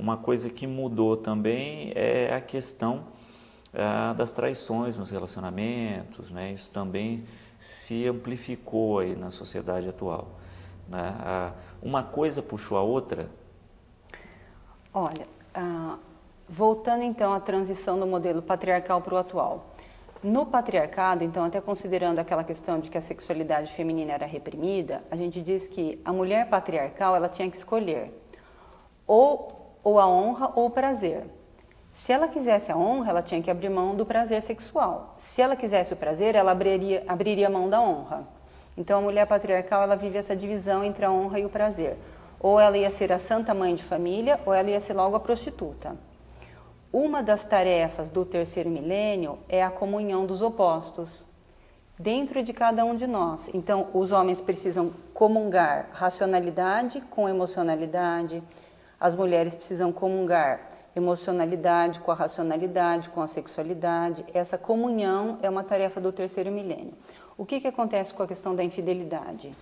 Uma coisa que mudou também é a questão das traições nos relacionamentos, né? Isso também se amplificou aí na sociedade atual, né? Uma coisa puxou a outra. Olha, voltando então à transição do modelo patriarcal para o atual. No patriarcado, então, até considerando aquela questão de que a sexualidade feminina era reprimida, a gente diz que a mulher patriarcal ela tinha que escolher ou a honra ou o prazer. Se ela quisesse a honra, ela tinha que abrir mão do prazer sexual. Se ela quisesse o prazer, ela abriria mão da honra. Então, a mulher patriarcal, ela vive essa divisão entre a honra e o prazer. Ou ela ia ser a santa mãe de família, ou ela ia ser logo a prostituta. Uma das tarefas do terceiro milênio é a comunhão dos opostos dentro de cada um de nós. Então, os homens precisam comungar racionalidade com emocionalidade, as mulheres precisam comungar emocionalidade com a racionalidade, com a sexualidade. Essa comunhão é uma tarefa do terceiro milênio. O que acontece com a questão da infidelidade?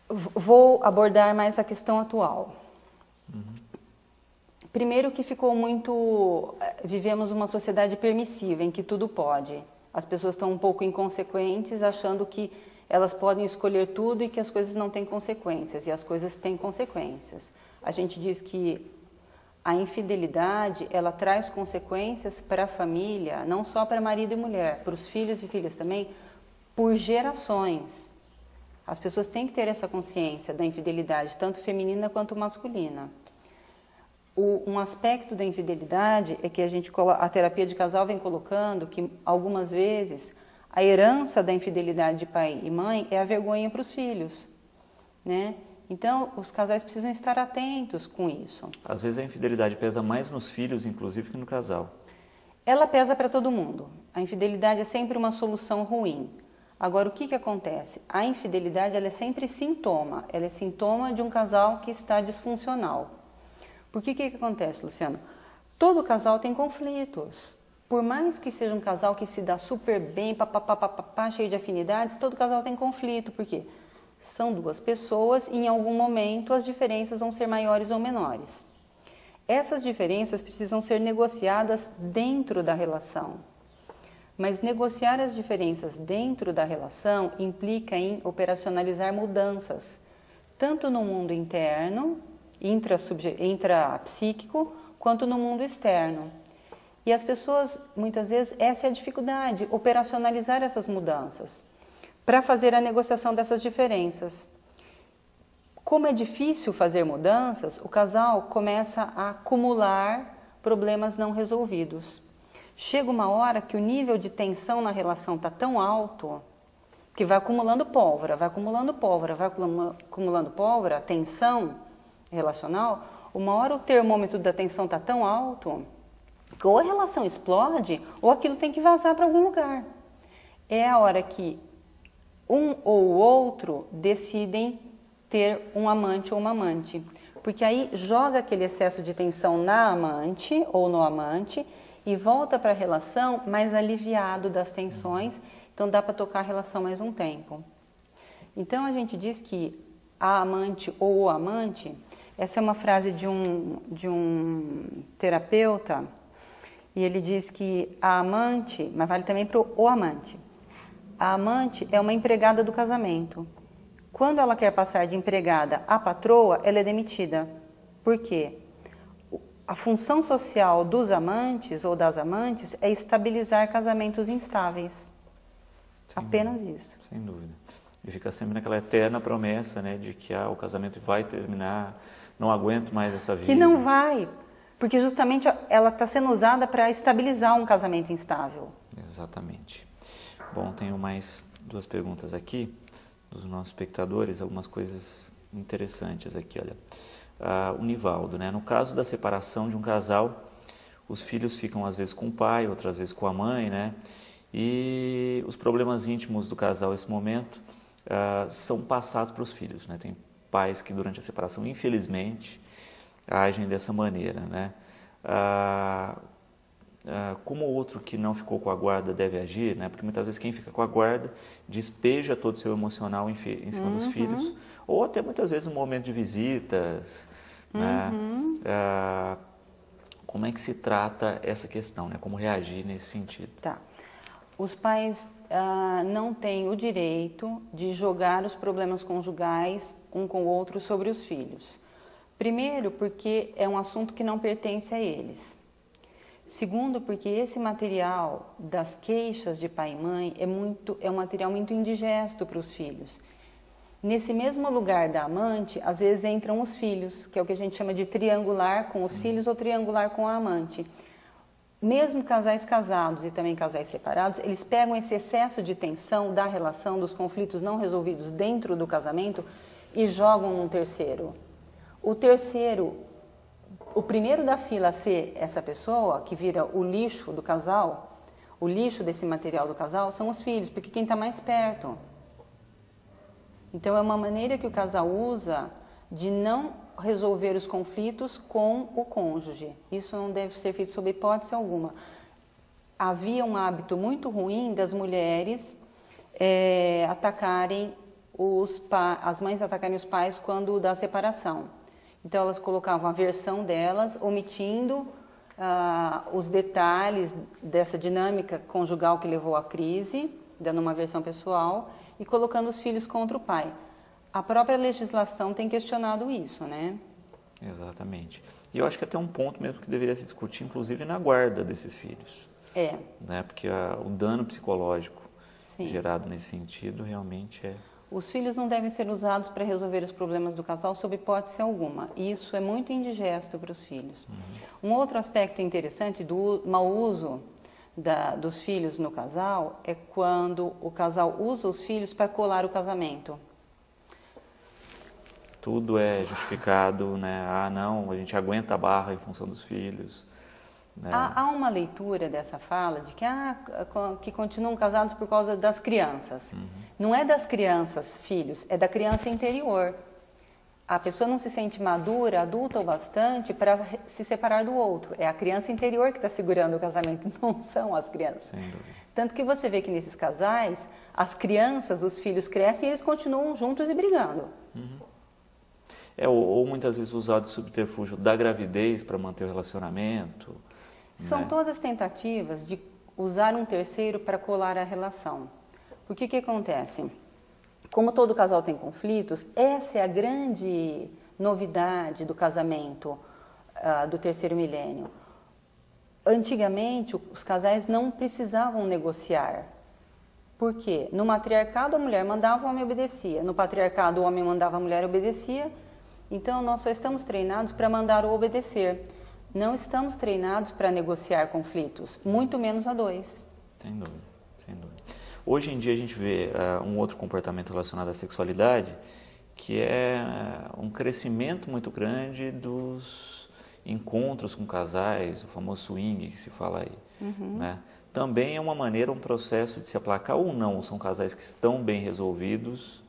Vou abordar mais a questão atual. Primeiro que ficou muito... Vivemos uma sociedade permissiva, em que tudo pode. As pessoas estão um pouco inconsequentes, achando que elas podem escolher tudo e que as coisas não têm consequências. E as coisas têm consequências. A gente diz que a infidelidade, ela traz consequências para a família, não só para marido e mulher, para os filhos e filhas também, por gerações. As pessoas têm que ter essa consciência da infidelidade, tanto feminina quanto masculina. Um aspecto da infidelidade é que a terapia de casal vem colocando que, algumas vezes, a herança da infidelidade de pai e mãe é a vergonha para os filhos, né? Então, os casais precisam estar atentos com isso. Às vezes a infidelidade pesa mais nos filhos, inclusive, que no casal. Ela pesa para todo mundo. A infidelidade é sempre uma solução ruim. Agora, o que acontece? A infidelidade ela é sempre sintoma. Ela é sintoma de um casal que está disfuncional. Por que acontece, Luciano? Todo casal tem conflitos. Por mais que seja um casal que se dá super bem, cheio de afinidades, todo casal tem conflito. Por quê? São duas pessoas e em algum momento as diferenças vão ser maiores ou menores. Essas diferenças precisam ser negociadas dentro da relação. Mas negociar as diferenças dentro da relação implica em operacionalizar mudanças, tanto no mundo interno, intrapsíquico, quanto no mundo externo. E as pessoas, muitas vezes, essa é a dificuldade, operacionalizar essas mudanças, para fazer a negociação dessas diferenças. Como é difícil fazer mudanças, o casal começa a acumular problemas não resolvidos. Chega uma hora que o nível de tensão na relação está tão alto que vai acumulando pólvora, a tensão relacional. Uma hora o termômetro da tensão está tão alto que ou a relação explode ou aquilo tem que vazar para algum lugar. É a hora que um ou o outro decidem ter um amante ou uma amante. Porque aí joga aquele excesso de tensão na amante ou no amante e volta para a relação mais aliviado das tensões, então dá para tocar a relação mais um tempo. Então a gente diz que a amante ou o amante, essa é uma frase de um terapeuta, e ele diz que a amante, mas vale também para o amante, a amante é uma empregada do casamento. Quando ela quer passar de empregada a patroa, ela é demitida. Por quê? A função social dos amantes ou das amantes é estabilizar casamentos instáveis. Apenas isso. Sem dúvida. E fica sempre naquela eterna promessa, né, de que o casamento vai terminar, não aguento mais essa vida. Que não vai, porque justamente ela está sendo usada para estabilizar um casamento instável. Exatamente. Bom, tenho mais duas perguntas aqui dos nossos espectadores, algumas coisas interessantes aqui, olha. O Nivaldo, né? No caso da separação de um casal, os filhos ficam às vezes com o pai, outras vezes com a mãe, né? E os problemas íntimos do casal nesse momento são passados para os filhos, né? Tem pais que durante a separação, infelizmente, agem dessa maneira, né? como o outro que não ficou com a guarda deve agir, né? Porque muitas vezes quem fica com a guarda despeja todo o seu emocional em cima dos filhos, ou até muitas vezes no momento de visitas, né? Como é que se trata essa questão, né? Como reagir nesse sentido? Tá. Os pais não têm o direito de jogar os problemas conjugais um com o outro sobre os filhos. Primeiro, porque é um assunto que não pertence a eles. Segundo, porque esse material das queixas de pai e mãe é um material muito indigesto para os filhos. Nesse mesmo lugar da amante, às vezes entram os filhos, que é o que a gente chama de triangular com os filhos ou triangular com a amante. Mesmo casais casados e também casais separados, eles pegam esse excesso de tensão da relação, dos conflitos não resolvidos dentro do casamento e jogam num terceiro. O terceiro, o primeiro da fila a ser essa pessoa que vira o lixo do casal, o lixo desse material do casal, são os filhos, porque quem está mais perto. Então é uma maneira que o casal usa de não resolver os conflitos com o cônjuge. Isso não deve ser feito sob hipótese alguma. Havia um hábito muito ruim das mulheres atacarem as mães atacarem os pais quando da separação. Então elas colocavam a versão delas, omitindo os detalhes dessa dinâmica conjugal que levou à crise, dando uma versão pessoal, e colocando os filhos contra o pai. A própria legislação tem questionado isso, né? Exatamente. E eu acho que até um ponto mesmo que deveria se discutir, inclusive na guarda desses filhos. Né? Porque o dano psicológico gerado nesse sentido realmente é... Os filhos não devem ser usados para resolver os problemas do casal sob hipótese alguma. E isso é muito indigesto para os filhos. Um outro aspecto interessante do mau uso dos filhos no casal é quando o casal usa os filhos para colar o casamento. Tudo é justificado, né? Não, a gente aguenta a barra em função dos filhos. Né? Há uma leitura dessa fala de que continuam casados por causa das crianças. Não é das crianças, filhos, é da criança interior. A pessoa não se sente madura, adulta o bastante para se separar do outro. É a criança interior que está segurando o casamento, não são as crianças. Sem dúvida. Tanto que você vê que nesses casais, as crianças, os filhos crescem e eles continuam juntos e brigando. Ou muitas vezes usado o subterfúgio da gravidez para manter o relacionamento. São todas tentativas de usar um terceiro para colar a relação. Porque o que acontece? Como todo casal tem conflitos, essa é a grande novidade do casamento do terceiro milênio. Antigamente, os casais não precisavam negociar. Por quê? No matriarcado, a mulher mandava, o homem obedecia. No patriarcado, o homem mandava, a mulher obedecia. Então, nós só estamos treinados para mandar ou obedecer. Não estamos treinados para negociar conflitos, muito menos a dois. Sem dúvida, sem dúvida. Hoje em dia a gente vê um outro comportamento relacionado à sexualidade, que é um crescimento muito grande dos encontros com casais, o famoso swing que se fala aí. Né? Também é uma maneira, um processo de se aplacar ou não, são casais que estão bem resolvidos?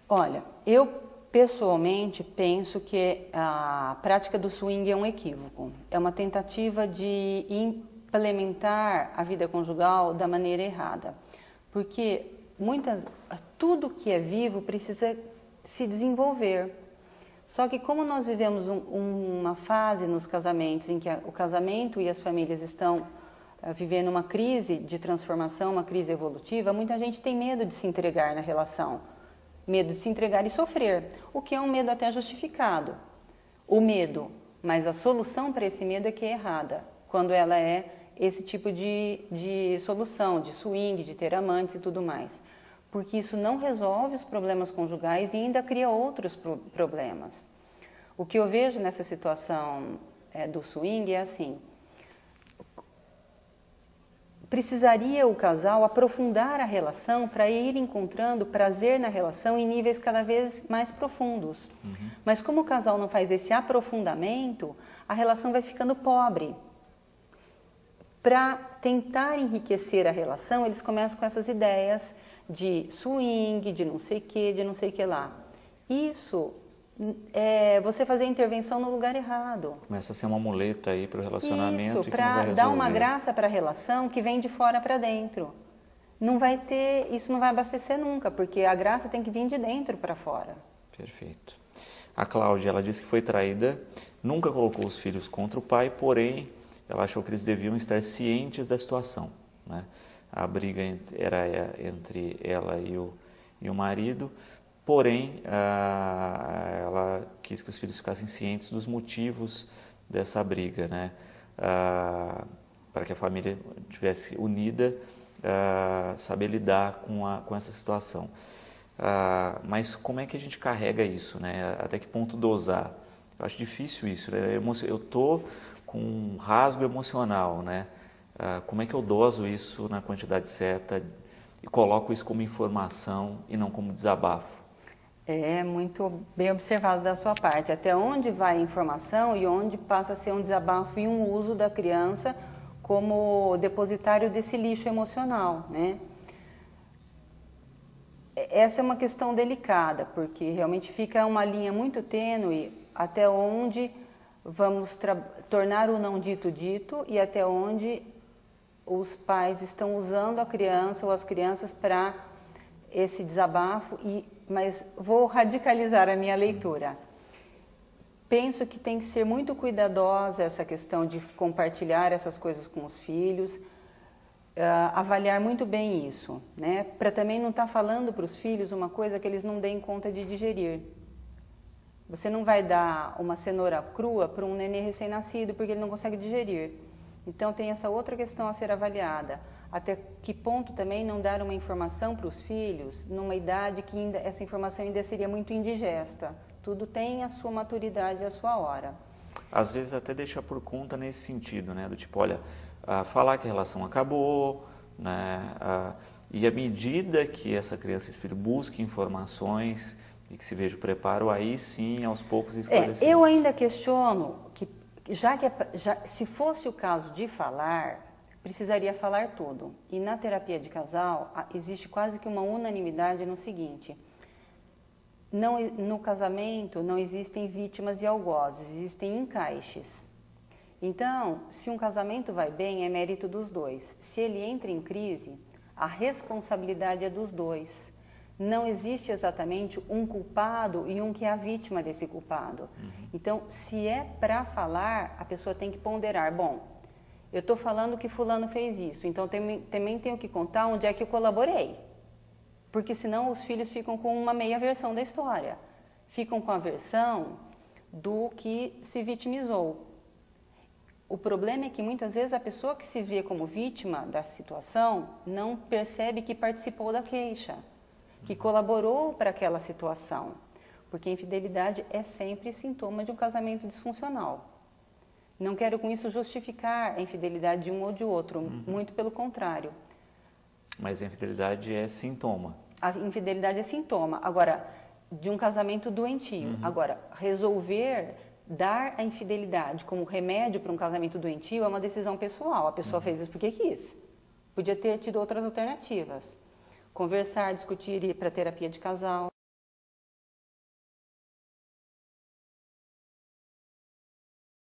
Olha, eu pessoalmente penso que a prática do swing é um equívoco, é uma tentativa de implementar a vida conjugal da maneira errada, porque tudo que é vivo precisa se desenvolver. Só que como nós vivemos uma fase nos casamentos em que o casamento e as famílias estão vivendo uma crise de transformação, uma crise evolutiva, muita gente tem medo de se entregar na relação, medo de se entregar e sofrer, o que é um medo até justificado. O medo, mas a solução para esse medo é que é errada, quando ela é esse tipo de solução, de swing, de ter amantes e tudo mais. Porque isso não resolve os problemas conjugais e ainda cria outros problemas. O que eu vejo nessa situação do swing é assim: precisaria o casal aprofundar a relação para ir encontrando prazer na relação em níveis cada vez mais profundos. Mas como o casal não faz esse aprofundamento, a relação vai ficando pobre. Para tentar enriquecer a relação, eles começam com essas ideias de swing, de não sei o que lá. Isso você fazer intervenção no lugar errado. Começa a ser uma muleta aí para o relacionamento. Isso, para dar uma graça para a relação que vem de fora para dentro. Não vai ter, isso não vai abastecer nunca, porque a graça tem que vir de dentro para fora. Perfeito. A Cláudia, ela disse que foi traída, nunca colocou os filhos contra o pai, porém, ela achou que eles deviam estar cientes da situação, né? A briga era entre ela e o marido, porém, ela quis que os filhos ficassem cientes dos motivos dessa briga, né? Para que a família estivesse unida, saber lidar com essa situação. Mas como é que a gente carrega isso, né? Até que ponto dosar? Eu acho difícil isso, né? Eu estou com um rasgo emocional, né? Como é que eu doso isso na quantidade certa e coloco isso como informação e não como desabafo? É muito bem observado da sua parte. Até onde vai a informação e onde passa a ser um desabafo e um uso da criança como depositário desse lixo emocional, né? Essa é uma questão delicada, porque realmente fica uma linha muito tênue até onde vamos tornar o não dito dito e até onde os pais estão usando a criança ou as crianças para esse desabafo. Mas vou radicalizar a minha leitura. Penso que tem que ser muito cuidadosa essa questão de compartilhar essas coisas com os filhos, avaliar muito bem isso, né? Para também não estar falando para os filhos uma coisa que eles não deem conta de digerir. Você não vai dar uma cenoura crua para um nenê recém-nascido porque ele não consegue digerir. Então tem essa outra questão a ser avaliada. Até que ponto também não dar uma informação para os filhos numa idade que ainda, essa informação ainda seria muito indigesta. Tudo tem a sua maturidade e a sua hora. Às vezes até deixar por conta nesse sentido, né? Do tipo, olha, falar que a relação acabou, né? E à medida que essa criança, esse filho, busque informações e que se veja o preparo, aí sim, aos poucos esclarecer. Eu ainda questiono que, se fosse o caso de falar, precisaria falar tudo. E na terapia de casal, existe quase que uma unanimidade no seguinte: no casamento não existem vítimas e algozes, existem encaixes. Então, se um casamento vai bem, é mérito dos dois. Se ele entra em crise, a responsabilidade é dos dois. Não existe exatamente um culpado e um que é a vítima desse culpado. Então, se é para falar, a pessoa tem que ponderar. Bom, eu estou falando que fulano fez isso, então também tenho que contar onde é que eu colaborei. Porque senão os filhos ficam com uma meia versão da história. Ficam com a versão do que se vitimizou. O problema é que muitas vezes a pessoa que se vê como vítima da situação não percebe que participou da queixa, que colaborou para aquela situação. Porque a infidelidade é sempre sintoma de um casamento disfuncional. Não quero com isso justificar a infidelidade de um ou de outro, muito pelo contrário. Mas a infidelidade é sintoma. A infidelidade é sintoma, agora, de um casamento doentio. Agora, dar a infidelidade como remédio para um casamento doentio é uma decisão pessoal. A pessoa fez isso porque quis. Podia ter tido outras alternativas. Conversar, discutir, ir para terapia de casal.